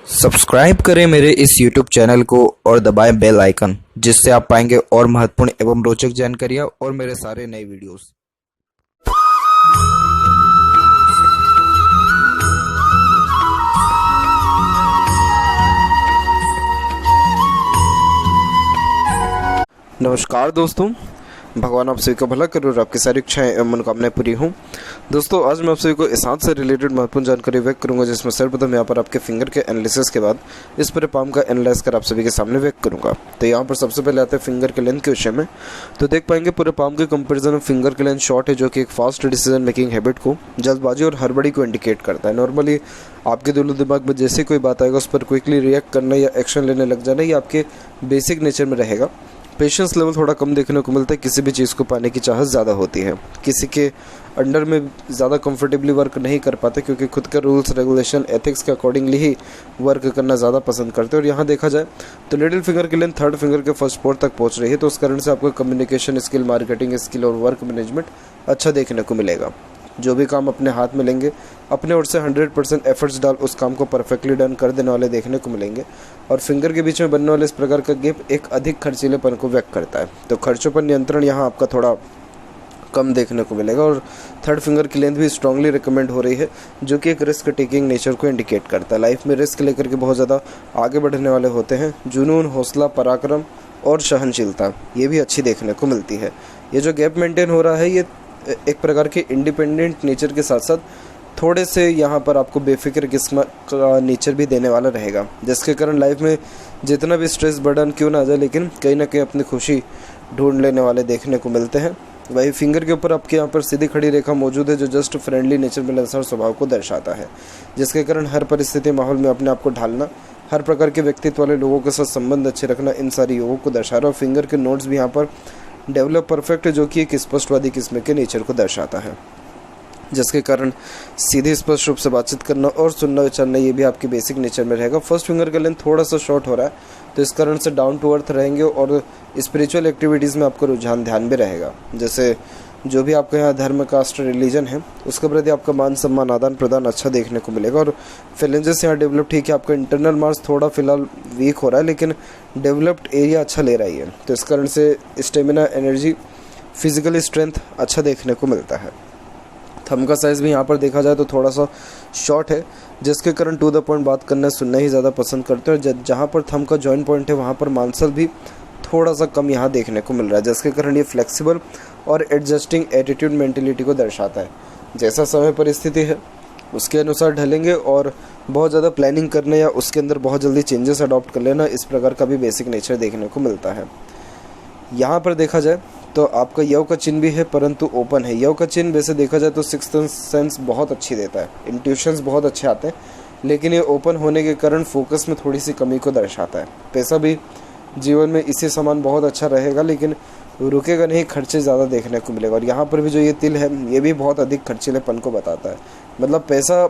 Subscribe करें मेरे इस YouTube चैनल को और दबाएं बेल आइकन, जिससे आप पाएंगे और महत्वपूर्ण एवं रोचक जानकारियाँ और मेरे सारे नए वीडियोस। नमस्कार दोस्तों, भगवान आप सभी का भला करे और आपकी सारी इच्छाएं एवं मनोकामनाएं पूरी हों। दोस्तों, आज मैं आप सभी को इस हाथ से रिलेटेड महत्वपूर्ण जानकारी व्यक्त करूंगा, जिसमें सर्वप्रथम यहाँ पर आपके फिंगर के एनालिसिस के बाद इस पर पाम का एनालाइज कर आप सभी के सामने व्यक्त करूंगा। तो यहाँ पर सबसे पहले आते हैं फिंगर के लेंथ के विषय में। तो देख पाएंगे पूरे पाम के कंपेरिजन में फिंगर के लेंथ शॉर्ट है, जो कि एक फास्ट डिसीजन मेकिंग हैबिट को, जल्दबाजी और हड़बड़ी को इंडिकेट करता है। नॉर्मली आपके दिलो दिमाग में जैसे कोई बात आएगा उस पर क्विकली रिएक्ट करना या एक्शन लेने लग जाना, ये आपके बेसिक नेचर में रहेगा। पेशेंस लेवल थोड़ा कम देखने को मिलता है, किसी भी चीज़ को पाने की चाहत ज़्यादा होती है। किसी के अंडर में ज़्यादा कंफर्टेबली वर्क नहीं कर पाते, क्योंकि खुद के रूल्स रेगुलेशन एथिक्स के अकॉर्डिंगली ही वर्क करना ज़्यादा पसंद करते हैं। और यहाँ देखा जाए तो लिटिल फिंगर की लेंथ थर्ड फिंगर के फर्स्ट पोर्ट तक पहुँच रही है, तो उस कारण से आपको कम्युनिकेशन स्किल, मार्केटिंग स्किल और वर्क मैनेजमेंट अच्छा देखने को मिलेगा। जो भी काम अपने हाथ में लेंगे, अपने ओर से 100% एफर्ट्स डाल उस काम को परफेक्टली डन कर देने वाले देखने को मिलेंगे। और फिंगर के बीच में बनने वाले इस प्रकार का गैप एक अधिक खर्चीलेपन को व्यक्त करता है, तो खर्चों पर नियंत्रण यहाँ आपका थोड़ा कम देखने को मिलेगा। और थर्ड फिंगर की लेंथ भी स्ट्रांगली रिकमेंड हो रही है, जो कि एक रिस्क टेकिंग नेचर को इंडिकेट करता है। लाइफ में रिस्क लेकर के बहुत ज़्यादा आगे बढ़ने वाले होते हैं। जुनून, हौसला, पराक्रम और सहनशीलता ये भी अच्छी देखने को मिलती है। ये जो गैप मेंटेन हो रहा है, ये एक प्रकार के इंडिपेंडेंट नेचर के साथ साथ थोड़े से यहाँ पर आपको बेफिक्र किस्म का नेचर भी देने वाला रहेगा, जिसके कारण लाइफ में जितना भी स्ट्रेस बर्डन क्यों ना आ जाए, लेकिन कहीं ना कहीं अपनी खुशी ढूंढ लेने वाले देखने को मिलते हैं। वही फिंगर के ऊपर आपके यहाँ पर सीधी खड़ी रेखा मौजूद है, जो जस्ट फ्रेंडली नेचर मिलनसार स्वभाव को दर्शाता है, जिसके कारण हर परिस्थिति माहौल में अपने आप को ढालना, हर प्रकार के व्यक्तित्व वाले लोगों के साथ संबंध अच्छे रखना, इन सारी योगों को दर्शा रहा है। और फिंगर के नोट्स भी यहाँ पर डेवलप परफेक्ट है, जो कि एक स्पष्टवादी किस्म के नेचर को दर्शाता है, जिसके कारण सीधे स्पष्ट रूप से बातचीत करना और सुनना विचारना ये भी आपके बेसिक नेचर में रहेगा। फर्स्ट फिंगर का लेंथ थोड़ा सा शॉर्ट हो रहा है, तो इस कारण से डाउन टू अर्थ रहेंगे और स्पिरिचुअल एक्टिविटीज़ में आपका रुझान ध्यान भी रहेगा। जैसे जो भी आपके यहाँ धर्म, कास्ट, रिलीजन है, उसके प्रति आपका मान सम्मान, आदान प्रदान अच्छा देखने को मिलेगा। और फैलेंजेस यहाँ डेवलप ठीक है, आपका इंटरनल मार्स थोड़ा फिलहाल वीक हो रहा है, लेकिन डेवलप्ड एरिया अच्छा ले रही है, तो इस कारण से स्टेमिना, एनर्जी, फिजिकली स्ट्रेंथ अच्छा देखने को मिलता है। थंब का साइज़ भी यहाँ पर देखा जाए तो थोड़ा सा शॉर्ट है, जिसके कारण टू द पॉइंट बात करना, सुनना ही ज़्यादा पसंद करते हैं। और जहाँ पर थंब का जॉइंट पॉइंट है, वहाँ पर मांसल भी थोड़ा सा कम यहाँ देखने को मिल रहा है, जिसके कारण ये फ्लेक्सिबल और एडजस्टिंग एटीट्यूड मेंटेलिटी को दर्शाता है। जैसा समय परिस्थिति है उसके अनुसार ढलेंगे, और बहुत ज़्यादा प्लानिंग करने या उसके अंदर बहुत जल्दी चेंजेस अडॉप्ट कर लेना, इस प्रकार का भी बेसिक नेचर देखने को मिलता है। यहाँ पर देखा जाए तो आपका यव का चिन्ह भी है, परंतु ओपन है। यव का चिन्ह वैसे देखा जाए तो सिक्स्थ सेंस बहुत अच्छी देता है, इंट्यूशंस बहुत अच्छे आते हैं, लेकिन ये ओपन होने के कारण फोकस में थोड़ी सी कमी को दर्शाता है। पैसा भी जीवन में इसी समान बहुत अच्छा रहेगा, लेकिन रुकेगा नहीं, खर्चे ज़्यादा देखने को मिलेगा। और यहाँ पर भी जो ये तिल है, ये भी बहुत अधिक खर्चीलेपन को बताता है। मतलब पैसा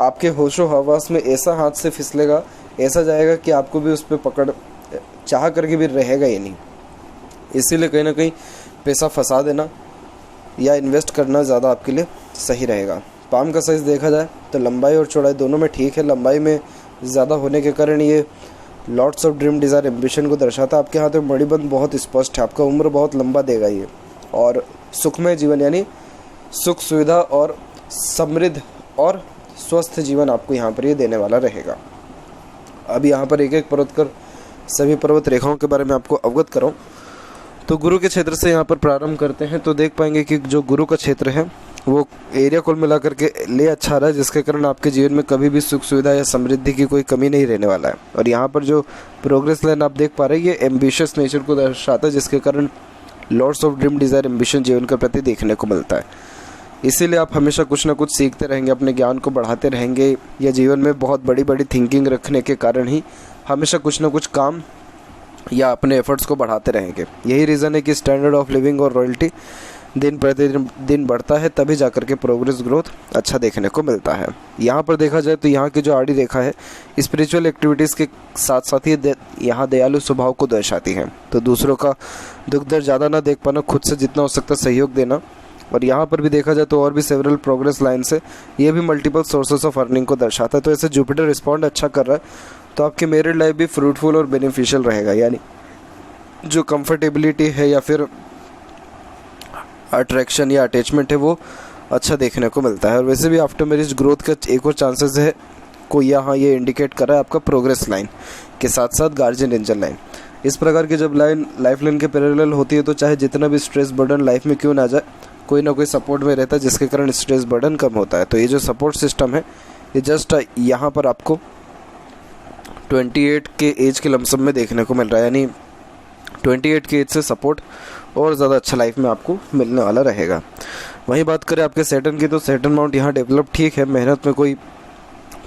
आपके होशो हवास में ऐसा हाथ से फिसलेगा, ऐसा जाएगा कि आपको भी उस पर पकड़ चाह करके भी रहेगा ही नहीं। इसीलिए कहीं ना कहीं पैसा फंसा देना या इन्वेस्ट करना ज़्यादा आपके लिए सही रहेगा। पाम का साइज़ देखा जाए तो लंबाई और चौड़ाई दोनों में ठीक है। लंबाई में ज़्यादा होने के कारण ये lots of dream, desire, ambition को दर्शाता है। आपके हाथ में मणिबंध बहुत स्पष्ट है, आपका उम्र बहुत लंबा देगा ये, और सुखमय जीवन यानी सुख, सुविधा और समृद्ध और स्वस्थ जीवन आपको यहाँ पर ये देने वाला रहेगा। अब यहाँ पर एक एक पर्वत कर सभी पर्वत रेखाओं के बारे में आपको अवगत कराऊँ तो गुरु के क्षेत्र से यहाँ पर प्रारंभ करते हैं। तो देख पाएंगे कि जो गुरु का क्षेत्र है वो एरिया कुल मिलाकर के ले अच्छा रहा है, जिसके कारण आपके जीवन में कभी भी सुख सुविधा या समृद्धि की कोई कमी नहीं रहने वाला है। और यहाँ पर जो प्रोग्रेस लाइन आप देख पा रहे हैं, ये एम्बिशियस नेचर को दर्शाता है, जिसके कारण lots of dream, desire, ambition जीवन के प्रति देखने को मिलता है। इसीलिए आप हमेशा कुछ ना कुछ सीखते रहेंगे, अपने ज्ञान को बढ़ाते रहेंगे, या जीवन में बहुत बड़ी बड़ी थिंकिंग रखने के कारण ही हमेशा कुछ ना कुछ काम या अपने एफर्ट्स को बढ़ाते रहेंगे। यही रीज़न है कि स्टैंडर्ड ऑफ लिविंग और रॉयल्टी दिन प्रतिदिन बढ़ता है, तभी जाकर के प्रोग्रेस, ग्रोथ अच्छा देखने को मिलता है। यहाँ पर देखा जाए तो यहाँ की जो आड़ी रेखा है, स्पिरिचुअल एक्टिविटीज़ के साथ साथ ही यहाँ दयालु स्वभाव को दर्शाती है। तो दूसरों का दुख दर्द ज़्यादा ना देख पाना, खुद से जितना हो सकता सहयोग देना, और यहाँ पर भी देखा जाए तो और भी सेवरल प्रोग्रेस लाइन्स है, ये भी मल्टीपल सोर्सेस ऑफ अर्निंग को दर्शाता है। तो ऐसे जुपिटर रिस्पॉन्ड अच्छा कर रहा है तो आपकी मैरिड लाइफ भी फ्रूटफुल और बेनिफिशियल रहेगा, यानी जो कंफर्टेबिलिटी है या फिर अट्रैक्शन या अटैचमेंट है वो अच्छा देखने को मिलता है। और वैसे भी आफ्टर मैरिज ग्रोथ का एक और चांसेस है को यहाँ ये इंडिकेट कर रहा है आपका प्रोग्रेस लाइन के साथ साथ गार्जियन एंजल लाइन। इस प्रकार की जब लाइन लाइफ लाइन के पैरेलल होती है तो चाहे जितना भी स्ट्रेस बर्डन लाइफ में क्यों ना जाए, कोई ना कोई सपोर्ट में रहता है जिसके कारण स्ट्रेस बर्डन कम होता है। तो ये जो सपोर्ट सिस्टम है ये जस्ट यहाँ पर आपको 28 के एज के लमसम में देखने को मिल रहा है, यानी 28 के एज से सपोर्ट और ज़्यादा अच्छा लाइफ में आपको मिलने वाला रहेगा। वहीं बात करें आपके सैटर्न की तो सैटर्न माउंट यहाँ डेवलप ठीक है, मेहनत में कोई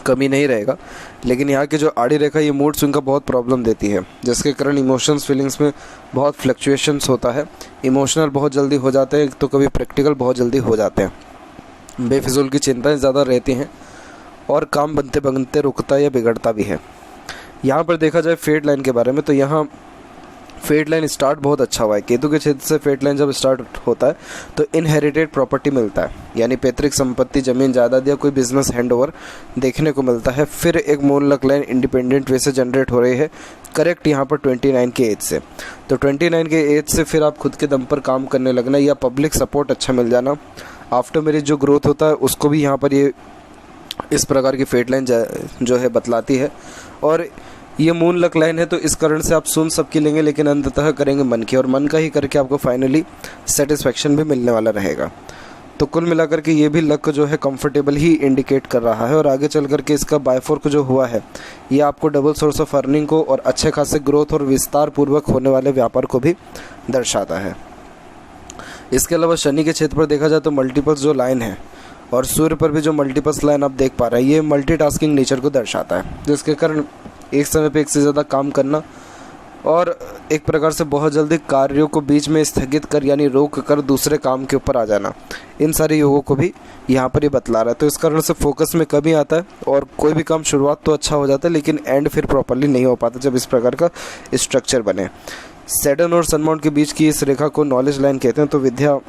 कमी नहीं रहेगा, लेकिन यहाँ की जो आड़ी रेखा ये मूड स्विंग का बहुत प्रॉब्लम देती है, जिसके कारण इमोशंस फीलिंग्स में बहुत फ्लक्चुएशंस होता है। इमोशनल बहुत जल्दी हो जाते हैं तो कभी प्रैक्टिकल बहुत जल्दी हो जाते हैं। बेफिजूल की चिंताएं ज़्यादा रहती हैं और काम बनते बनते रुकता या बिगड़ता भी है। यहाँ पर देखा जाए फेट लाइन के बारे में तो यहाँ फेट लाइन स्टार्ट बहुत अच्छा हुआ है। केतु के क्षेत्र से फेट लाइन जब स्टार्ट होता है तो इनहेरिटेड प्रॉपर्टी मिलता है, यानी पैतृक संपत्ति, जमीन जायदाद या कोई बिजनेस हैंडओवर देखने को मिलता है। फिर एक मूल लक लाइन इंडिपेंडेंट वे से जनरेट हो रही है, करेक्ट यहाँ पर 29 के एज से। तो 29 के एज से फिर आप खुद के दम पर काम करने लगना या पब्लिक सपोर्ट अच्छा मिल जाना। आफ्टर मैरिज जो ग्रोथ होता है उसको भी यहाँ पर ये इस प्रकार की फेट लाइन जो है बतलाती है। और ये मून लक लाइन है तो इस कारण से आप सुन सबकी लेंगे लेकिन अंततः करेंगे मन की, और मन का ही करके आपको फाइनली सेटिस्फेक्शन भी मिलने वाला रहेगा। तो कुल मिलाकर के ये भी लक जो है कंफर्टेबल ही इंडिकेट कर रहा है। और आगे चल करके इसका बायफोर्क जो हुआ है ये आपको डबल सोर्स ऑफ अर्निंग को और अच्छे खासे ग्रोथ और विस्तार पूर्वक होने वाले व्यापार को भी दर्शाता है। इसके अलावा शनि के क्षेत्र पर देखा जाए तो मल्टीपल्स जो लाइन है और सूर्य पर भी जो मल्टीपल्स लाइन आप देख पा रहे हैं ये मल्टीटास्किंग नेचर को दर्शाता है, जिसके कारण एक समय पे एक से ज़्यादा काम करना और एक प्रकार से बहुत जल्दी कार्यों को बीच में स्थगित कर यानी रोक कर दूसरे काम के ऊपर आ जाना, इन सारे योगों को भी यहाँ पर ये बतला रहा है। तो इस कारण से फोकस में कमी आता है और कोई भी काम शुरुआत तो अच्छा हो जाता है लेकिन एंड फिर प्रॉपरली नहीं हो पाता जब इस प्रकार का स्ट्रक्चर बने। सैटर्न और सन माउंट के बीच की इस रेखा को नॉलेज लाइन कहते हैं। तो विद्या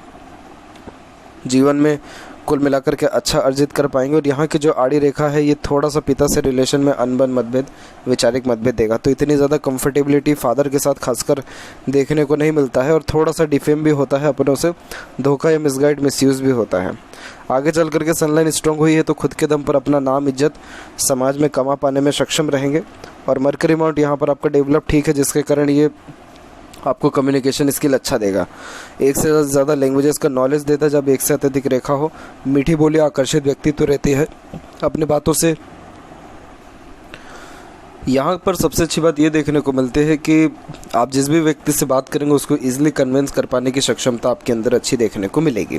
जीवन में कुल मिलाकर के अच्छा अर्जित कर पाएंगे। और यहाँ की जो आड़ी रेखा है ये थोड़ा सा पिता से रिलेशन में अनबन मतभेद, वैचारिक मतभेद देगा। तो इतनी ज़्यादा कंफर्टेबिलिटी फादर के साथ खासकर देखने को नहीं मिलता है और थोड़ा सा डिफेम भी होता है अपनों से, धोखा या मिसगाइड मिसयूज़ भी होता है। आगे चल करके सनलाइन स्ट्रॉन्ग हुई है तो खुद के दम पर अपना नाम इज्जत समाज में कमा पाने में सक्षम रहेंगे। और मरकरी माउंट यहाँ पर आपका डेवलप ठीक है, जिसके कारण ये आपको कम्युनिकेशन स्किल अच्छा देगा। एक से ज़्यादा लैंग्वेजेस का नॉलेज देता है जब एक से अत्यधिक रेखा हो। मीठी बोली आकर्षित व्यक्तित्व रहती है अपने बातों से। यहाँ पर सबसे अच्छी बात ये देखने को मिलती है कि आप जिस भी व्यक्ति से बात करेंगे उसको ईजिली कन्विंस कर पाने की सक्षमता आपके अंदर अच्छी देखने को मिलेगी।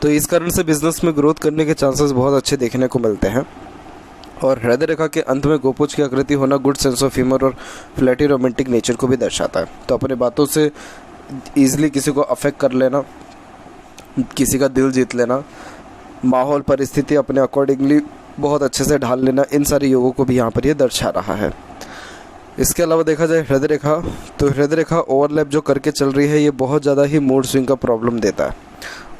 तो इस कारण से बिजनेस में ग्रोथ करने के चांसेस बहुत अच्छे देखने को मिलते हैं। और हृदय रेखा के अंत में गोपुज की आकृति होना गुड सेंस ऑफ ह्यूमर और फ्लैटी रोमांटिक नेचर को भी दर्शाता है। तो अपने बातों से ईजिली किसी को अफेक्ट कर लेना, किसी का दिल जीत लेना, माहौल परिस्थिति अपने अकॉर्डिंगली बहुत अच्छे से ढाल लेना, इन सारे योगों को भी यहाँ पर ये दर्शा रहा है। इसके अलावा देखा जाए हृदय रेखा, तो हृदय रेखा ओवरलैप जो करके चल रही है ये बहुत ज़्यादा ही मूड स्विंग का प्रॉब्लम देता है।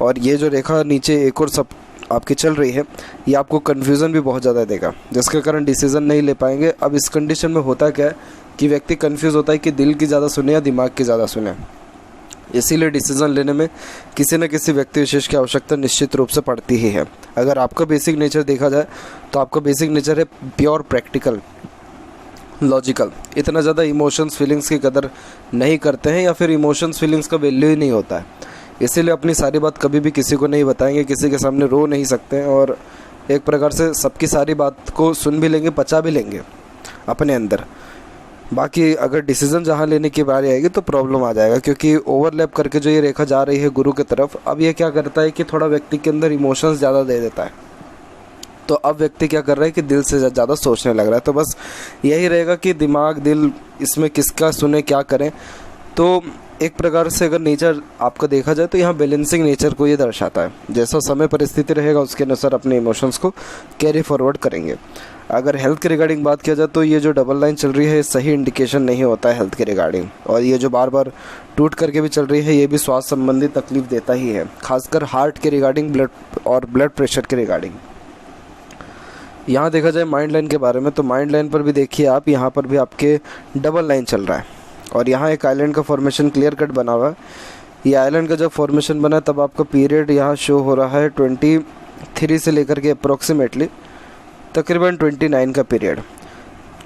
और ये जो रेखा नीचे एक और सब आपकी चल रही है ये आपको कन्फ्यूज़न भी बहुत ज़्यादा देगा, जिसके कारण डिसीज़न नहीं ले पाएंगे। अब इस कंडीशन में होता क्या है कि व्यक्ति कन्फ्यूज़ होता है कि दिल की ज़्यादा सुने या दिमाग की ज़्यादा सुने, इसीलिए डिसीज़न लेने में किसी न किसी व्यक्ति विशेष की आवश्यकता निश्चित रूप से पड़ती ही है। अगर आपका बेसिक नेचर देखा जाए तो आपका बेसिक नेचर है प्योर प्रैक्टिकल लॉजिकल, इतना ज़्यादा इमोशंस फीलिंग्स की कदर नहीं करते हैं या फिर इमोशंस फीलिंग्स का वैल्यू ही नहीं होता है। इसीलिए अपनी सारी बात कभी भी किसी को नहीं बताएंगे, किसी के सामने रो नहीं सकते हैं और एक प्रकार से सबकी सारी बात को सुन भी लेंगे, पचा भी लेंगे अपने अंदर। बाकी अगर डिसीज़न जहाँ लेने की बारी आएगी तो प्रॉब्लम आ जाएगा, क्योंकि ओवरलैप करके जो ये रेखा जा रही है गुरु की तरफ, अब ये क्या करता है कि थोड़ा व्यक्ति के अंदर इमोशंस ज़्यादा दे देता है। तो अब व्यक्ति क्या कर रहा है कि दिल से ज़्यादा सोचने लग रहा है। तो बस यही रहेगा कि दिमाग दिल इसमें किसका सुने क्या करें। तो एक प्रकार से अगर नेचर आपका देखा जाए तो यहाँ बैलेंसिंग नेचर को ये दर्शाता है, जैसा समय परिस्थिति रहेगा उसके अनुसार अपने इमोशंस को कैरी फॉरवर्ड करेंगे। अगर हेल्थ के रिगार्डिंग बात किया जाए तो ये जो डबल लाइन चल रही है सही इंडिकेशन नहीं होता है हेल्थ के रिगार्डिंग, और ये जो बार बार टूट करके भी चल रही है ये भी स्वास्थ्य संबंधी तकलीफ देता ही है, खासकर हार्ट के रिगार्डिंग, ब्लड प्रेशर के रिगार्डिंग। यहाँ देखा जाए माइंड लाइन के बारे में, तो माइंड लाइन पर भी देखिए आप, यहाँ पर भी आपके डबल लाइन चल रहा है और यहाँ एक आइलैंड का फॉर्मेशन क्लियर कट बना हुआ है। ये आइलैंड का जब फॉर्मेशन बना तब आपका पीरियड यहाँ शो हो रहा है 23 से लेकर के अप्रोक्सीमेटली तकरीबन 29 का पीरियड,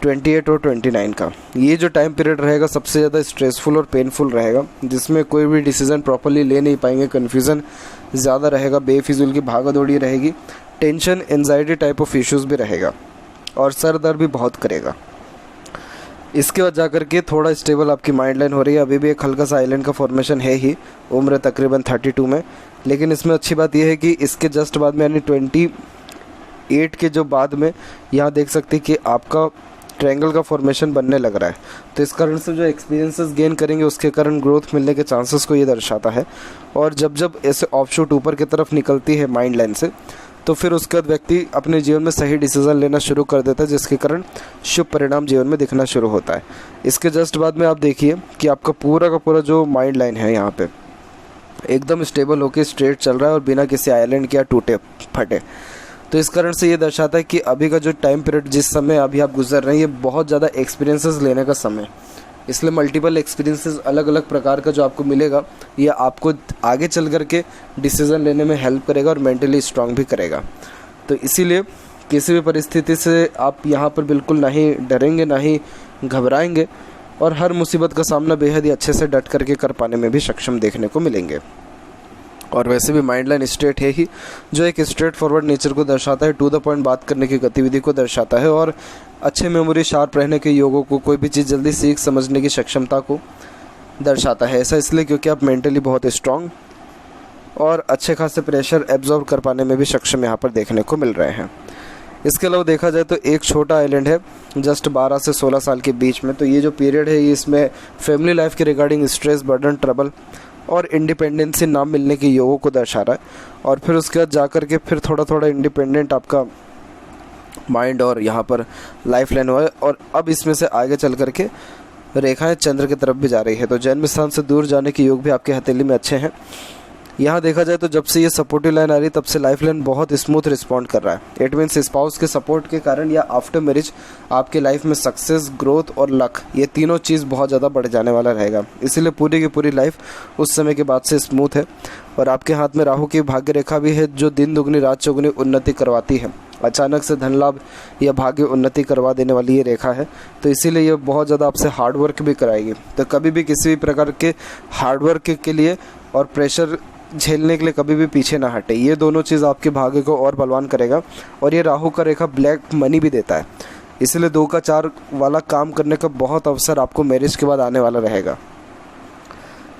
28 और 29 का। ये जो टाइम पीरियड रहेगा सबसे ज़्यादा स्ट्रेसफुल और पेनफुल रहेगा, जिसमें कोई भी डिसीज़न प्रॉपरली ले नहीं पाएंगे, कन्फ्यूज़न ज़्यादा रहेगा, बेफिजूल की भागा दौड़ी रहेगी, tension anxiety type of issues भी रहेगा और सर दर्द भी बहुत करेगा। इसके बाद जाकर के थोड़ा स्टेबल आपकी माइंड लाइन हो रही है। अभी भी एक हल्का सा आइलैंड का फॉर्मेशन है ही, उम्र तकरीबन 32 में, लेकिन इसमें अच्छी बात यह है कि इसके जस्ट बाद में यानी 28 के जो बाद में यहाँ देख सकते हैं कि आपका ट्रायंगल का फॉर्मेशन बनने लग रहा है। तो इस कारण से जो एक्सपीरियंसेस गेन करेंगे उसके कारण ग्रोथ मिलने के चांसेस को ये दर्शाता है। और जब जब ऐसे ऑफशूट ऊपर की तरफ निकलती है माइंड लाइन से, तो फिर उसके बाद व्यक्ति अपने जीवन में सही डिसीज़न लेना शुरू कर देता है, जिसके कारण शुभ परिणाम जीवन में दिखना शुरू होता है। इसके जस्ट बाद में आप देखिए कि आपका पूरा का पूरा जो माइंड लाइन है यहाँ पे एकदम स्टेबल होकर स्ट्रेट चल रहा है और बिना किसी आइलैंड के या टूटे फटे। तो इस कारण से ये दर्शाता है कि अभी का जो टाइम पीरियड जिस समय अभी आप गुजर रहे हैं ये बहुत ज़्यादा एक्सपीरियंसेस लेने का समय, इसलिए मल्टीपल एक्सपीरियंसेस अलग अलग प्रकार का जो आपको मिलेगा ये आपको आगे चल कर के डिसीज़न लेने में हेल्प करेगा और मेंटली स्ट्रांग भी करेगा। तो इसीलिए किसी भी परिस्थिति से आप यहाँ पर बिल्कुल ना ही डरेंगे ना ही घबराएंगे और हर मुसीबत का सामना बेहद ही अच्छे से डट करके कर पाने में भी सक्षम देखने को मिलेंगे। और वैसे भी माइंड लाइन स्ट्रेट है ही, जो एक स्ट्रेट फॉरवर्ड नेचर को दर्शाता है, टू द पॉइंट बात करने की गतिविधि को दर्शाता है और अच्छे मेमोरी शार्प रहने के योगों को, कोई भी चीज़ जल्दी सीख समझने की सक्षमता को दर्शाता है। ऐसा इसलिए क्योंकि आप मेंटली बहुत स्ट्रांग और अच्छे खासे प्रेशर एब्जॉर्ब कर पाने में भी सक्षम यहाँ पर देखने को मिल रहे हैं। इसके अलावा देखा जाए तो एक छोटा आइलैंड है जस्ट 12 से 16 साल के बीच में, तो ये जो पीरियड है ये इसमें फैमिली लाइफ के रिगार्डिंग स्ट्रेस, बर्डन, ट्रबल और इंडिपेंडेंसी ना मिलने के योगों को दर्शा रहा है। और फिर उसके बाद जाकर के फिर थोड़ा थोड़ा इंडिपेंडेंट आपका माइंड और यहाँ पर लाइफ लाइन हुआ है और अब इसमें से आगे चल करके रेखाएं चंद्र की तरफ भी जा रही है। तो जन्म स्थान से दूर जाने के योग भी आपके हथेली में अच्छे हैं। यहाँ देखा जाए तो जब से ये सपोर्टिव लाइन आ रही है तब से लाइफ लाइन बहुत स्मूथ रिस्पॉन्ड कर रहा है। इट मीन्स स्पाउस के सपोर्ट के कारण या आफ्टर मैरिज आपके लाइफ में सक्सेस, ग्रोथ और लक, ये तीनों चीज़ बहुत ज़्यादा बढ़ जाने वाला रहेगा। इसीलिए पूरी की पूरी लाइफ उस समय के बाद से स्मूथ है। और आपके हाथ में राहु की भाग्य रेखा भी है जो दिन दुगनी रात चौगुनी उन्नति करवाती है, अचानक से धन लाभ या भाग्य उन्नति करवा देने वाली ये रेखा है। तो इसीलिए ये बहुत ज़्यादा आपसे हार्डवर्क भी कराएगी। तो कभी भी किसी भी प्रकार के हार्डवर्क के लिए और प्रेशर झेलने के लिए कभी भी पीछे ना हटे। ये दोनों चीज़ आपके भाग्य को और बलवान करेगा। और ये राहु का रेखा ब्लैक मनी भी देता है, इसलिए 2 का 4 वाला काम करने का बहुत अवसर आपको मैरिज के बाद आने वाला रहेगा।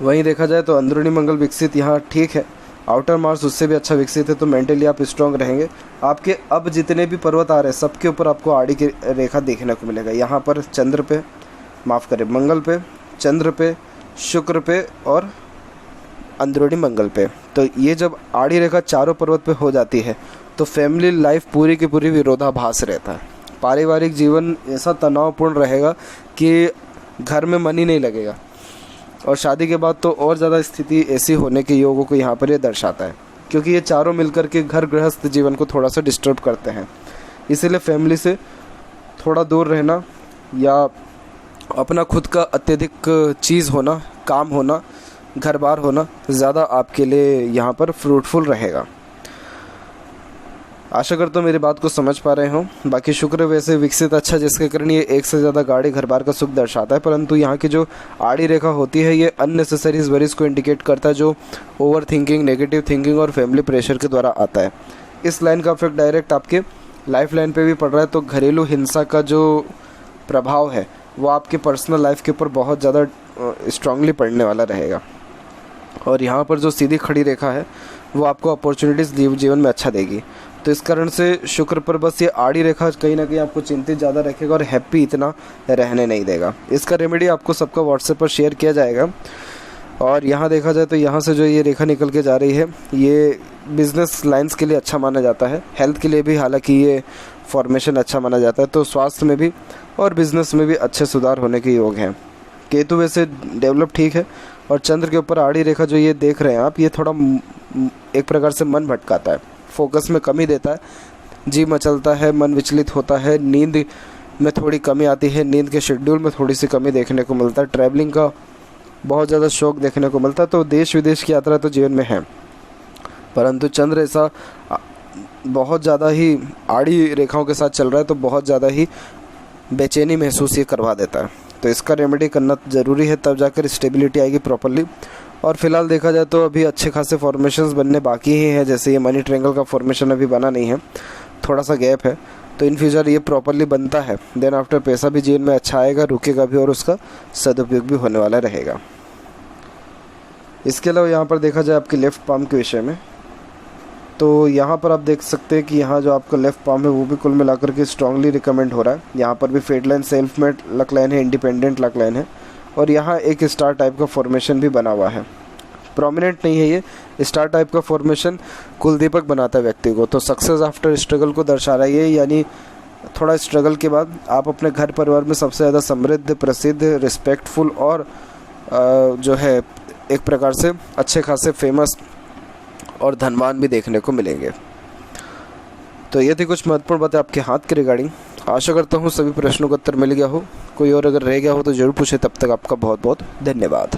वहीं देखा जाए तो अंदरूनी मंगल विकसित यहाँ ठीक है, आउटर मार्स उससे भी अच्छा विकसित है, तो मेंटली आप स्ट्रांग रहेंगे। आपके अब जितने भी पर्वत आ रहे हैं सबके ऊपर आपको आड़ी की रेखा देखने को मिलेगा। यहाँ पर चंद्र पे, माफ़ करें, मंगल पे, चंद्र पे, शुक्र पे और अंदरूनी मंगल पे। तो ये जब आड़ी रेखा चारों पर्वत पे हो जाती है तो फैमिली लाइफ पूरी की पूरी विरोधाभास रहता है। पारिवारिक जीवन ऐसा तनावपूर्ण रहेगा कि घर में मन ही नहीं लगेगा और शादी के बाद तो और ज़्यादा स्थिति ऐसी होने के योगों को यहाँ पर ये दर्शाता है, क्योंकि ये चारों मिलकर के घर गृहस्थ जीवन को थोड़ा सा डिस्टर्ब करते हैं। इसीलिए फैमिली से थोड़ा दूर रहना या अपना खुद का अत्यधिक चीज़ होना, काम होना, घर बार होना ज़्यादा आपके लिए यहाँ पर फ्रूटफुल रहेगा। आशा करता हूँ मेरी बात को समझ पा रहे हो। बाकी शुक्र वैसे विकसित अच्छा, जिसके कारण ये एक से ज़्यादा गाड़ी घर बार का सुख दर्शाता है, परंतु यहाँ की जो आड़ी रेखा होती है ये अननेसेसरी वरीज को इंडिकेट करता है, जो ओवर थिंकिंग, नेगेटिव थिंकिंग और फैमिली प्रेशर के द्वारा आता है। इस लाइन का इफेक्ट डायरेक्ट आपके लाइफ लाइन पे भी पड़ रहा है, तो घरेलू हिंसा का जो प्रभाव है वो आपके पर्सनल लाइफ के ऊपर बहुत ज़्यादा स्ट्रांगली पड़ने वाला रहेगा। और यहाँ पर जो सीधी खड़ी रेखा है वो आपको अपॉर्चुनिटीज़ जीवन में अच्छा देगी। तो इस कारण से शुक्र पर बस ये आड़ी रेखा कहीं ना कहीं आपको चिंतित ज़्यादा रखेगा और हैप्पी इतना रहने नहीं देगा। इसका रेमेडी आपको सबका व्हाट्सएप पर शेयर किया जाएगा। और यहाँ देखा जाए तो यहाँ से जो ये रेखा निकल के जा रही है ये बिज़नेस लाइंस के लिए अच्छा माना जाता है, हेल्थ के लिए भी हालांकि ये फॉर्मेशन अच्छा माना जाता है, तो स्वास्थ्य में भी और बिजनेस में भी अच्छे सुधार होने के योग हैं। केतु वैसे डेवलप ठीक है, और चंद्र के ऊपर आड़ी रेखा जो ये देख रहे हैं आप, ये थोड़ा एक प्रकार से मन भटकाता है, फोकस में कमी देता है, जी मचलता है, मन विचलित होता है, नींद में थोड़ी कमी आती है, नींद के शेड्यूल में थोड़ी सी कमी देखने को मिलता है, ट्रैवलिंग का बहुत ज़्यादा शौक देखने को मिलता है। तो देश विदेश की यात्रा तो जीवन में है, परंतु चंद्र ऐसा बहुत ज़्यादा ही आड़ी रेखाओं के साथ चल रहा है, तो बहुत ज़्यादा ही बेचैनी महसूस ये करवा देता है। तो इसका रेमेडी करना ज़रूरी है, तब जाकर स्टेबिलिटी आएगी प्रॉपरली। और फिलहाल देखा जाए तो अभी अच्छे खासे फॉर्मेशंस बनने बाकी ही हैं, जैसे ये मनी ट्रायंगल का फॉर्मेशन अभी बना नहीं है, थोड़ा सा गैप है, तो इन फ्यूचर ये प्रॉपरली बनता है, देन आफ्टर पैसा भी जीवन में अच्छा आएगा, रुकेगा भी और उसका सदुपयोग भी होने वाला रहेगा। इसके अलावा यहाँ पर देखा जाए आपके लेफ़्ट पाम के विषय में, तो यहाँ पर आप देख सकते हैं कि यहाँ जो आपका लेफ़्ट पाम है वो भी कुल मिलाकर के स्ट्रांगली रिकमेंड हो रहा है। यहाँ पर भी fate line, self made luck line है, इंडिपेंडेंट लक लाइन है, और यहाँ एक स्टार टाइप का फॉर्मेशन भी बना हुआ है। प्रोमिनेंट नहीं है, ये स्टार टाइप का फॉर्मेशन कुलदीपक बनाता है व्यक्ति को, तो सक्सेस आफ्टर स्ट्रगल को दर्शा रहा है ये, यानी थोड़ा स्ट्रगल के बाद आप अपने घर परिवार में सबसे ज़्यादा समृद्ध, प्रसिद्ध, रिस्पेक्टफुल और जो है एक प्रकार से अच्छे खासे फेमस और धनवान भी देखने को मिलेंगे। तो ये थी कुछ महत्वपूर्ण बातें आपके हाथ के रिगार्डिंग। आशा करता हूँ सभी प्रश्नों का उत्तर मिल गया हो, कोई और अगर रह गया हो तो ज़रूर पूछे। तब तक आपका बहुत बहुत धन्यवाद।